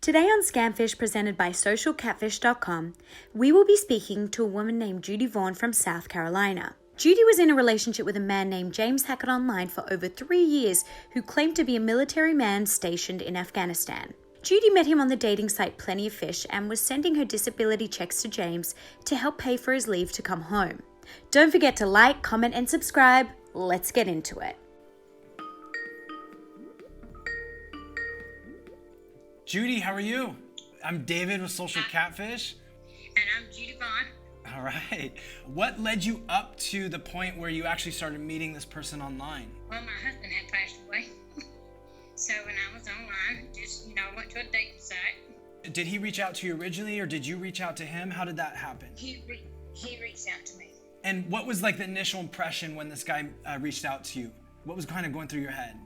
Today on Scamfish, presented by socialcatfish.com, we will be speaking to a woman named Judy Vaughn from South Carolina. Judy was in a relationship with a man named James Hackett online for over 3 years who claimed to be a military man stationed in Afghanistan. Judy met him on the dating site Plenty of Fish and was sending her disability checks to James to help pay for his leave to come home. Don't forget to like, comment, and subscribe. Let's get into it. Judy, how are you? I'm David with Social Catfish. And I'm Judy Vaughn. All right. What led you up to the point where you actually started meeting this person online? Well, my husband had passed away. So when I was online, just, went to a dating site. Did he reach out to you originally, or did you reach out to him? How did that happen? He reached out to me. And what was like the initial impression when this guy reached out to you? What was kind of going through your head?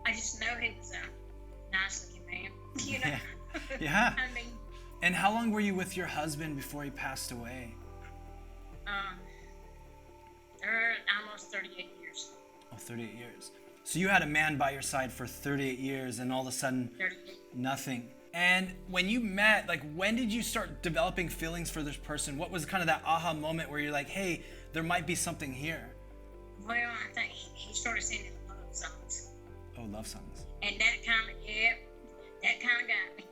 I just know he was a nice looking man. Yeah. I mean, and how long were you with your husband before he passed away? almost 38 years. Oh, 38 years. So you had a man by your side for 38 years and all of a sudden, 38. nothing. And when you met, when did you start developing feelings for this person? What was kind of that aha moment where you're like, hey, there might be something here? Well, I think he started sending love songs. Oh, love songs. And that kind of got me.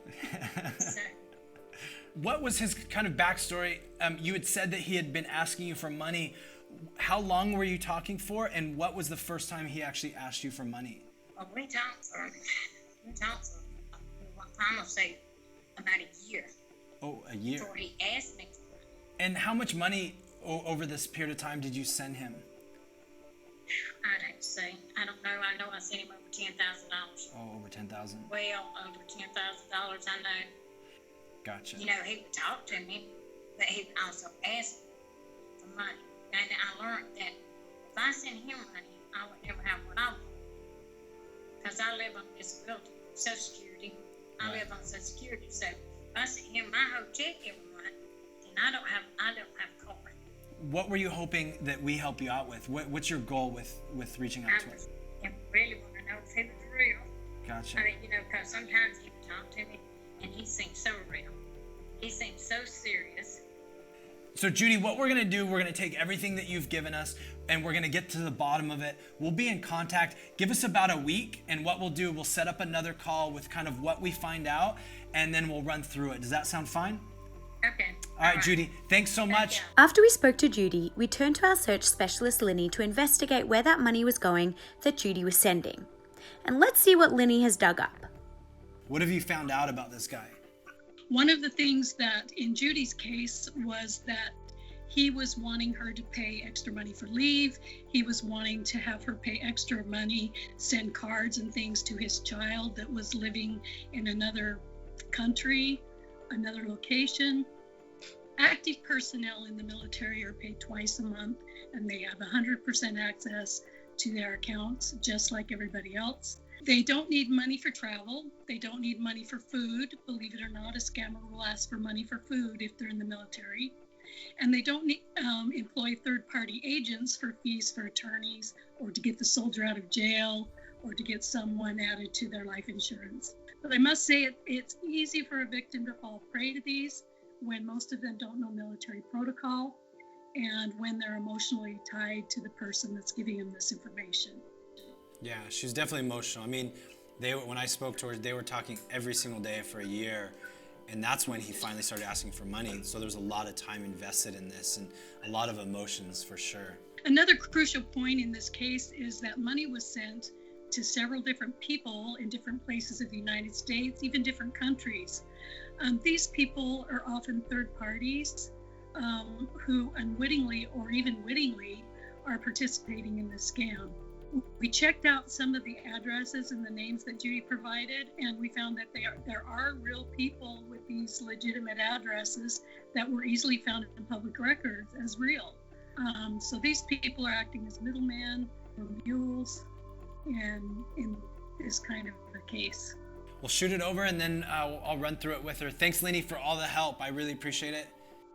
So, what was his kind of backstory? You had said that he had been asking you for money. How long were you talking for, and what was the first time he actually asked you for money? well, we talked for I'm going to say about a year. Oh, a year. Before he asked me for it. And how much money over this period of time did you send him? I'd have to say. I don't know. I know I sent him over $10,000. Oh, over 10,000. Well, over $10,000, I know. Gotcha. He would talk to me, but he would also ask for money. And I learned that if I sent him money, I would never have what I want. Because I live on disability, Social Security. I live on Social Security, so if I sent him my whole check every month, then I don't have a car. What were you hoping that we help you out with? What's your goal with reaching out to us? I really want to know if he was real. Gotcha. I mean, because sometimes he would talk to me, and he seemed so real. He seemed so serious. So Judy, what we're going to do, we're going to take everything that you've given us and we're going to get to the bottom of it. We'll be in contact. Give us about a week, and what we'll do, we'll set up another call with kind of what we find out, and then we'll run through it. Does that sound fine? Okay. All right, Judy, thanks so much. After we spoke to Judy, we turned to our search specialist Linny to investigate where that money was going that Judy was sending. And let's see what Linny has dug up. What have you found out about this guy? One of the things that in Judy's case was that he was wanting her to pay extra money for leave. He was wanting to have her pay extra money, send cards and things to his child that was living in another country, another location. Active personnel in the military are paid twice a month, and they have 100% access to their accounts, just like everybody else. They don't need money for travel. They don't need money for food. Believe it or not, a scammer will ask for money for food if they're in the military. And they don't need, employ third-party agents for fees for attorneys, or to get the soldier out of jail, or to get someone added to their life insurance. But I must say it's easy for a victim to fall prey to these when most of them don't know military protocol, and when they're emotionally tied to the person that's giving them this information. Yeah, she's definitely emotional. I mean, when I spoke to her, they were talking every single day for a year, and that's when he finally started asking for money. So there's a lot of time invested in this and a lot of emotions for sure. Another crucial point in this case is that money was sent to several different people in different places of the United States, even different countries. These people are often third parties who unwittingly or even wittingly are participating in this scam. We checked out some of the addresses and the names that Judy provided, and we found that there are real people with these legitimate addresses that were easily found in public records as real. So these people are acting as middlemen or mules in this kind of a case. We'll shoot it over, and then I'll run through it with her. Thanks, Linny, for all the help. I really appreciate it.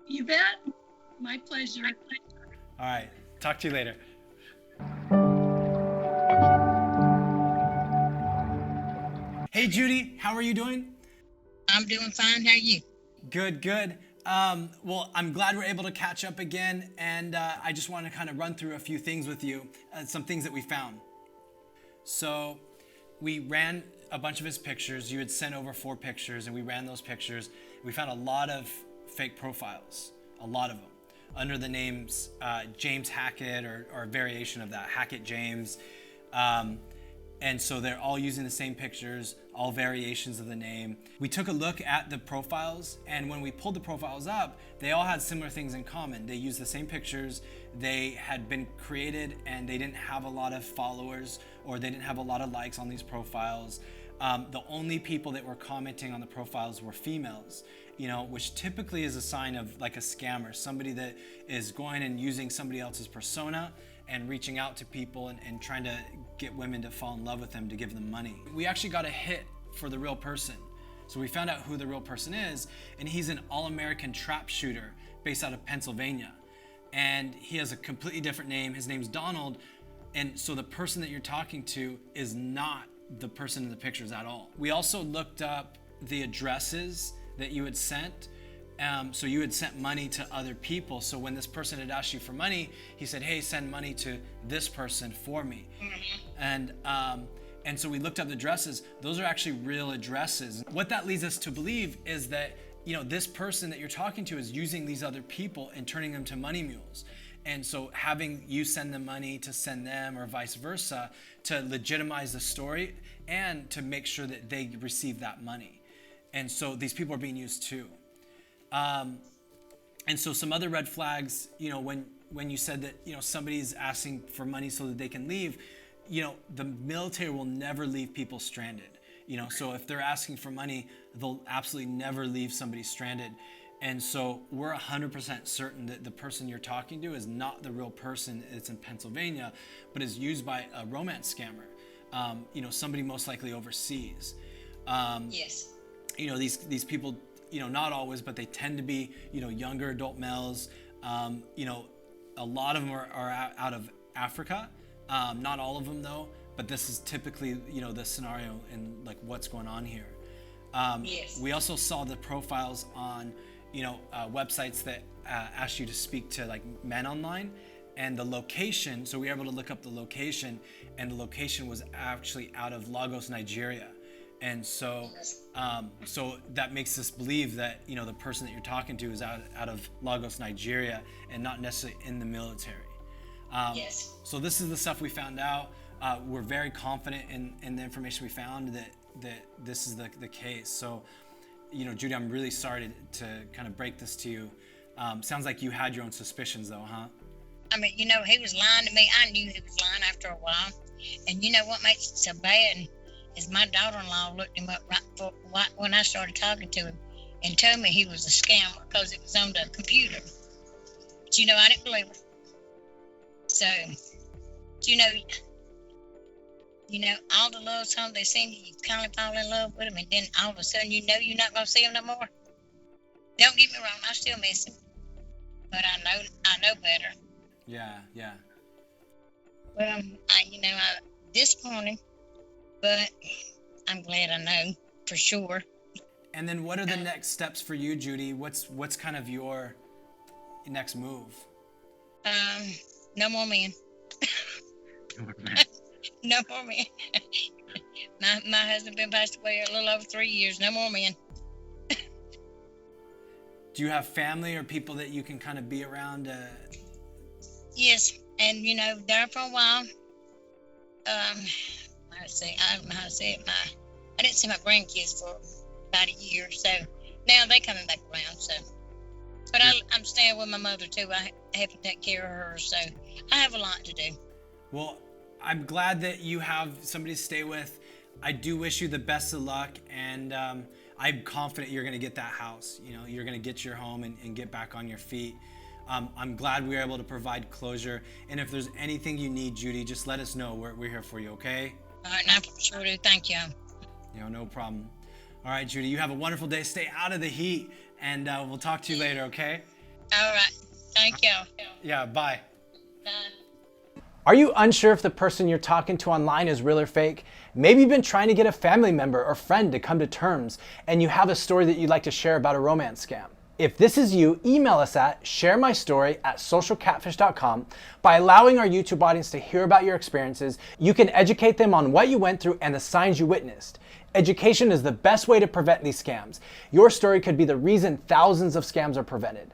You bet. My pleasure. All right. Talk to you later. Hey, Judy, how are you doing? I'm doing fine. How are you? Good, good. Well, I'm glad we're able to catch up again, and I just want to kind of run through a few things with you, some things that we found. So we ran a bunch of his pictures. You had sent over 4 pictures, and we ran those pictures. We found a lot of fake profiles, a lot of them, under the names James Hackett or a variation of that, Hackett James. And so they're all using the same pictures, all variations of the name. We took a look at the profiles, and when we pulled the profiles up, they all had similar things in common. They used the same pictures, they had been created, and they didn't have a lot of followers, or they didn't have a lot of likes on these profiles. The only people that were commenting on the profiles were females, which typically is a sign of like a scammer, somebody that is going and using somebody else's persona and reaching out to people and trying to get women to fall in love with them to give them money. We actually got a hit for the real person. So we found out who the real person is, and he's an all-American trap shooter based out of Pennsylvania. And he has a completely different name. His name's Donald. And so the person that you're talking to is not the person in the pictures at all. We also looked up the addresses that you had sent. So you had sent money to other people. So when this person had asked you for money, he said, hey, send money to this person for me. And so we looked up the addresses. Those are actually real addresses. What that leads us to believe is that, this person that you're talking to is using these other people and turning them to money mules. And so having you send them money to send them or vice versa to legitimize the story and to make sure that they receive that money. And so these people are being used too. And so some other red flags, when you said that, somebody's asking for money so that they can leave, the military will never leave people stranded. So if they're asking for money, they'll absolutely never leave somebody stranded. And so we're 100% certain that the person you're talking to is not the real person that's in Pennsylvania, but is used by a romance scammer, somebody most likely overseas. Yes. These people, not always, but they tend to be, younger adult males. A lot of them are out of Africa. Not all of them though, but this is typically, the scenario and like what's going on here. Yes. We also saw the profiles on, websites that ask you to speak to like men online, and the location. So we were able to look up the location, and the location was actually out of Lagos, Nigeria. And so, so that makes us believe that, the person that you're talking to is out of Lagos, Nigeria, and not necessarily in the military. Yes. So this is the stuff we found out. We're very confident in the information we found that this is the case. So, Judy, I'm really sorry to kind of break this to you. Sounds like you had your own suspicions though, huh? I mean, he was lying to me. I knew he was lying after a while. And what makes it so bad is my daughter-in-law looked him up right when I started talking to him and told me he was a scammer because it was on the computer. But I didn't believe her. So, all the love songs they sing, you kind of fall in love with them, and then all of a sudden you're not going to see them no more. Don't get me wrong, I still miss him, but I know better. Yeah. Well, I disappointed, but I'm glad I know for sure. And then what are the next steps for you, Judy? What's kind of your next move? No more men. No more men. My husband been passed away a little over 3 years. No more men. Do you have family or people that you can kind of be around? Yes, and there for a while. Let's see, I don't know how to say it. I didn't see my grandkids for about a year, so now they coming back around. So, but I'm staying with my mother too. I have to take care of her, so I have a lot to do. Well, I'm glad that you have somebody to stay with. I do wish you the best of luck, and I'm confident you're going to get that house. You're going to get your home and get back on your feet. I'm glad we were able to provide closure. And if there's anything you need, Judy, just let us know. We're here for you, okay? All right, now for sure do. Thank you. No problem. All right, Judy, you have a wonderful day. Stay out of the heat, and we'll talk to you later, okay? All right. Thank you. Yeah, bye. Bye. Are you unsure if the person you're talking to online is real or fake? Maybe you've been trying to get a family member or friend to come to terms and you have a story that you'd like to share about a romance scam. If this is you, email us at sharemystory@socialcatfish.com. By allowing our YouTube audience to hear about your experiences, you can educate them on what you went through and the signs you witnessed. Education is the best way to prevent these scams. Your story could be the reason thousands of scams are prevented.